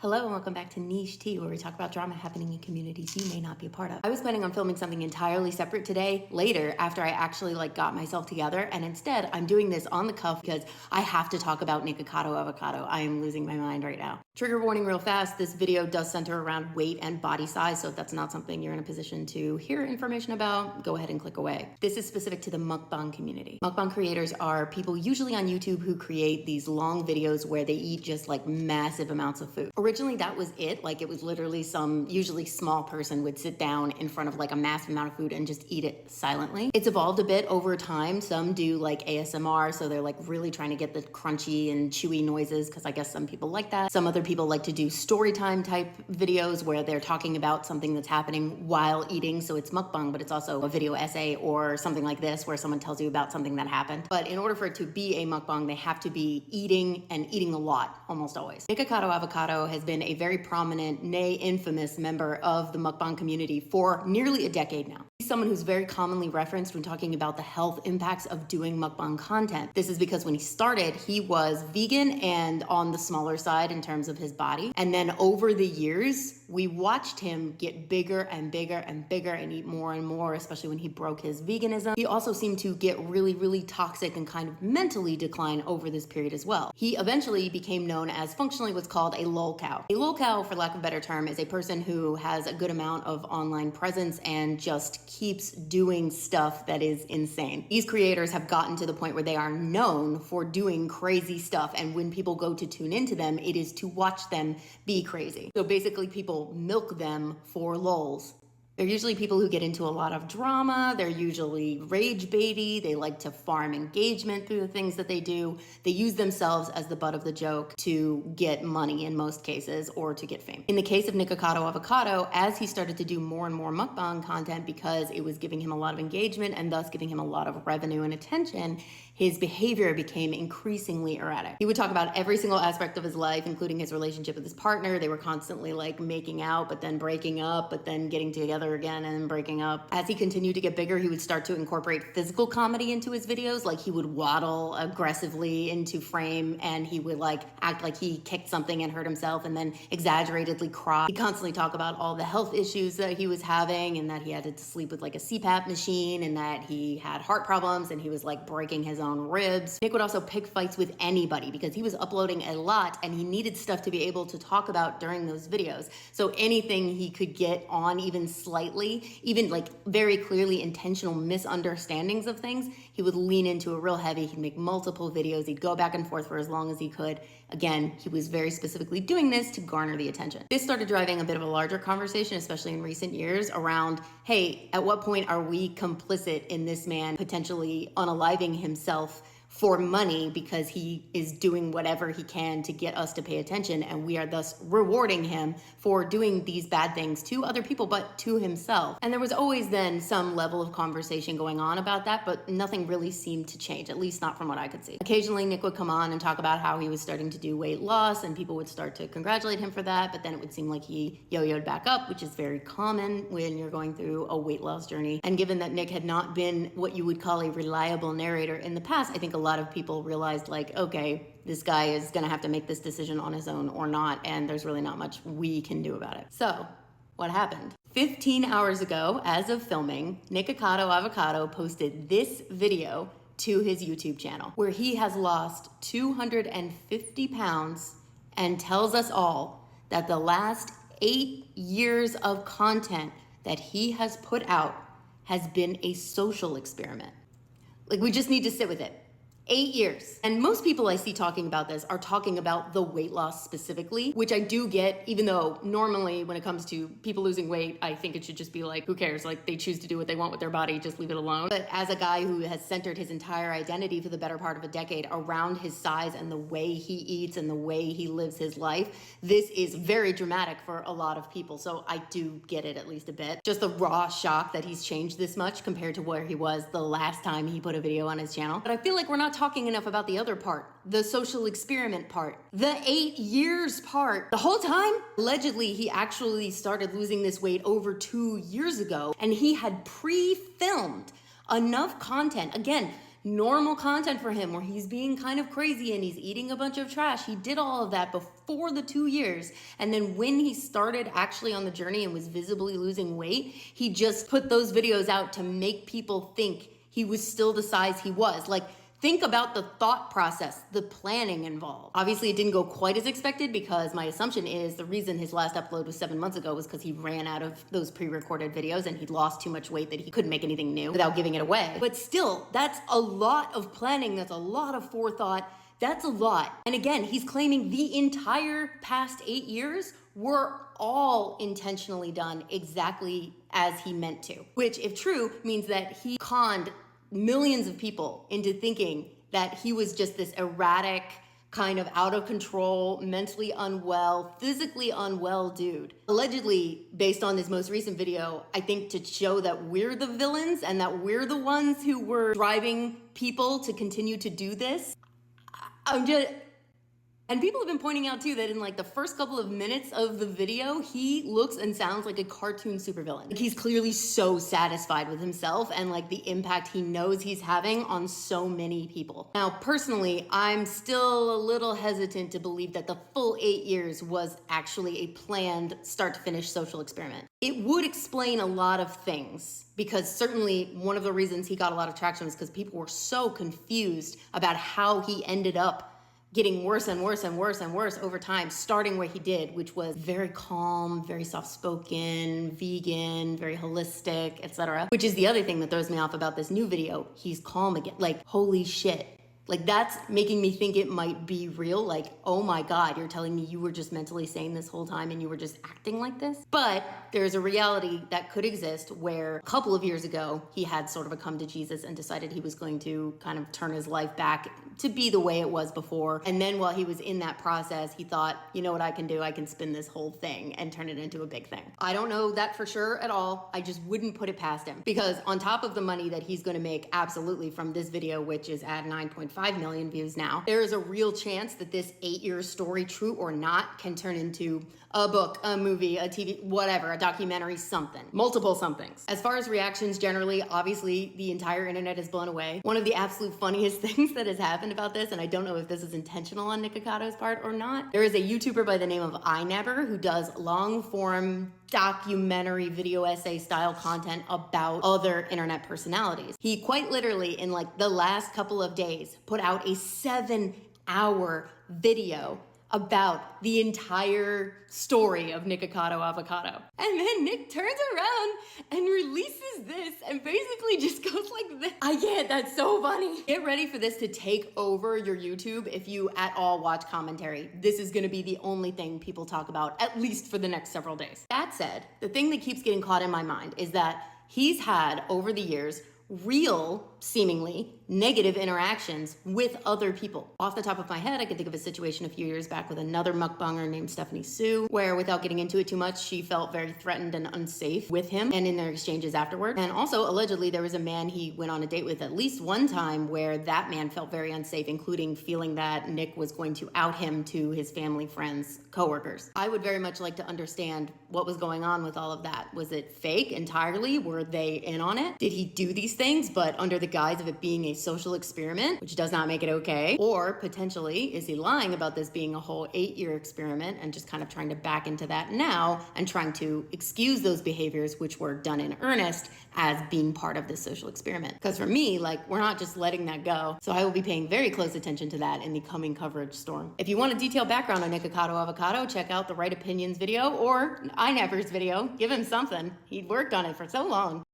Hello and welcome back to Niche Tea, where we talk about drama happening in communities you may not be a part of. I was planning on filming something entirely separate today, later, after I actually got myself together, and instead I'm doing this on the cuff because I have to talk about Nikocado avocado. I am losing my mind right now. Trigger warning real fast, this video does center around weight and body size, so if that's not something you're in a position to hear information about, go ahead and click away. This is specific to the mukbang community. Mukbang creators are people usually on YouTube who create these long videos where they eat just massive amounts of food. Originally that was it, it was literally some usually small person would sit down in front of a massive amount of food and just eat it silently. It's evolved a bit over time. Some do ASMR, so they're really trying to get the crunchy and chewy noises because I guess some people like that. Some other people like to do story time type videos where they're talking about something that's happening while eating, so it's mukbang, but it's also a video essay or something like this where someone tells you about something that happened. But in order for it to be a mukbang, they have to be eating and eating a lot, almost always. Nikocado avocado has been a very prominent, nay infamous member of the mukbang community for nearly a decade now. He's someone who's very commonly referenced when talking about the health impacts of doing mukbang content. This is because when he started, he was vegan and on the smaller side in terms of his body. And then over the years, we watched him get bigger and bigger and bigger and eat more and more, especially when he broke his veganism. He also seemed to get really toxic and kind of mentally decline over this period as well. He eventually became known as functionally what's called a lol cow. A lol cow, for lack of a better term, is a person who has a good amount of online presence and just keeps doing stuff that is insane. These creators have gotten to the point where they are known for doing crazy stuff, and when people go to tune into them, it is to watch them be crazy. So basically people milk them for lols. They're usually people who get into a lot of drama. They're usually rage baity. They like to farm engagement through the things that they do. They use themselves as the butt of the joke to get money in most cases or to get fame. In the case of Nikocado avocado, as he started to do more and more mukbang content because it was giving him a lot of engagement and thus giving him a lot of revenue and attention, his behavior became increasingly erratic. He would talk about every single aspect of his life, including his relationship with his partner. They were constantly making out, but then breaking up, but then getting together again and breaking up. As he continued to get bigger, he would start to incorporate physical comedy into his videos. He would waddle aggressively into frame and he would act like he kicked something and hurt himself and then exaggeratedly cry. He'd constantly talk about all the health issues that he was having and that he had to sleep with a CPAP machine and that he had heart problems and he was breaking his own ribs. Nick would also pick fights with anybody because he was uploading a lot and he needed stuff to be able to talk about during those videos. So anything he could get on even slightly, even very clearly intentional misunderstandings of things, he would lean into a real heavy. He'd make multiple videos. He'd go back and forth for as long as he could. Again, he was very specifically doing this to garner the attention. This started driving a bit of a larger conversation, especially in recent years, around, hey, at what point are we complicit in this man potentially unaliving himself for money because he is doing whatever he can to get us to pay attention, and we are thus rewarding him for doing these bad things to other people, but to himself. And there was always then some level of conversation going on about that, but nothing really seemed to change, at least not from what I could see. Occasionally, Nick would come on and talk about how he was starting to do weight loss, and people would start to congratulate him for that, but then it would seem like he yo-yoed back up, which is very common when you're going through a weight loss journey. And given that Nick had not been what you would call a reliable narrator in the past, I think a lot of people realized okay, this guy is gonna have to make this decision on his own or not, and there's really not much we can do about it. So what happened? 15 hours ago, as of filming, Nikocado avocado posted this video to his YouTube channel where he has lost 250 pounds and tells us all that the last 8 years of content that he has put out has been a social experiment. We just need to sit with it. 8 years. And most people I see talking about this are talking about the weight loss specifically, which I do get, even though normally when it comes to people losing weight, I think it should just be who cares? They choose to do what they want with their body, just leave it alone. But as a guy who has centered his entire identity for the better part of a decade around his size and the way he eats and the way he lives his life, this is very dramatic for a lot of people. So I do get it at least a bit. Just the raw shock that he's changed this much compared to where he was the last time he put a video on his channel. But I feel we're not talking enough about the other part, the social experiment part, the 8 years part. The whole time, allegedly, he actually started losing this weight over 2 years ago, and he had pre-filmed enough content. Again, normal content for him where he's being kind of crazy and he's eating a bunch of trash. He did all of that before the 2 years. And then when he started actually on the journey and was visibly losing weight, he just put those videos out to make people think he was still the size he was. Like, think about the thought process, the planning involved. Obviously, it didn't go quite as expected because my assumption is the reason his last upload was 7 months ago was because he ran out of those pre-recorded videos and he'd lost too much weight that he couldn't make anything new without giving it away. But still, that's a lot of planning. That's a lot of forethought. That's a lot. And again, he's claiming the entire past 8 years were all intentionally done exactly as he meant to, which, if true, means that he conned millions of people into thinking that he was just this erratic, kind of out of control, mentally unwell, physically unwell dude. Allegedly, based on this most recent video, I think to show that we're the villains and that we're the ones who were driving people to continue to do this. And people have been pointing out too that in like the first couple of minutes of the video, he looks and sounds like a cartoon supervillain. Like, he's clearly so satisfied with himself and like the impact he knows he's having on so many people. Now, personally, I'm still a little hesitant to believe that the full 8 years was actually a planned start to finish social experiment. It would explain a lot of things, because certainly one of the reasons he got a lot of traction was because people were so confused about how he ended up getting worse and worse and worse and worse over time, starting where he did, which was very calm, very soft-spoken, vegan, very holistic, etc. Which is the other thing that throws me off about this new video. He's calm again. Like, holy shit. Like, that's making me think it might be real. Like, oh my God, you're telling me you were just mentally sane this whole time and you were just acting like this? But there's a reality that could exist where a couple of years ago, he had sort of a come to Jesus and decided he was going to kind of turn his life back to be the way it was before. And then while he was in that process, he thought, you know what I can do? I can spin this whole thing and turn it into a big thing. I don't know that for sure at all. I just wouldn't put it past him, because on top of the money that he's going to make absolutely from this video, which is at 9.5 million views now, there is a real chance that this 8-year story, true or not, can turn into a book, a movie, a TV, whatever, a documentary, something, multiple somethings. As far as reactions generally, obviously the entire internet is blown away. One of the absolute funniest things that has happened about this, and I don't know if this is intentional on Nicocado's part or not, there is a YouTuber by the name of iNever who does long form documentary video essay style content about other internet personalities. He quite literally, in like the last couple of days, put out a 7-hour video about the entire story of Nikocado Avocado. And then Nick turns around and releases this and basically just goes like this. I get, that's so funny. Get ready for this to take over your YouTube if you at all watch commentary. This is gonna be the only thing people talk about, at least for the next several days. That said, the thing that keeps getting caught in my mind is that he's had, over the years, real, seemingly, negative interactions with other people. Off the top of my head, I can think of a situation a few years back with another mukbanger named Stephanie Sue, where, without getting into it too much, she felt very threatened and unsafe with him and in their exchanges afterward. And also, allegedly, there was a man he went on a date with at least one time where that man felt very unsafe, including feeling that Nick was going to out him to his family, friends, coworkers. I would very much like to understand what was going on with all of that. Was it fake entirely? Were they in on it? Did he do these things, but under the guise of it being a social experiment, which does not make it okay? Or potentially, is he lying about this being a whole 8-year experiment and just kind of trying to back into that now and trying to excuse those behaviors which were done in earnest as being part of this social experiment? Because for me, like, we're not just letting that go. So I will be paying very close attention to that in the coming coverage storm. If you want a detailed background on Nikocado Avocado, check out the Right Opinions video or iNever's video. Give him something. He'd worked on it for so long.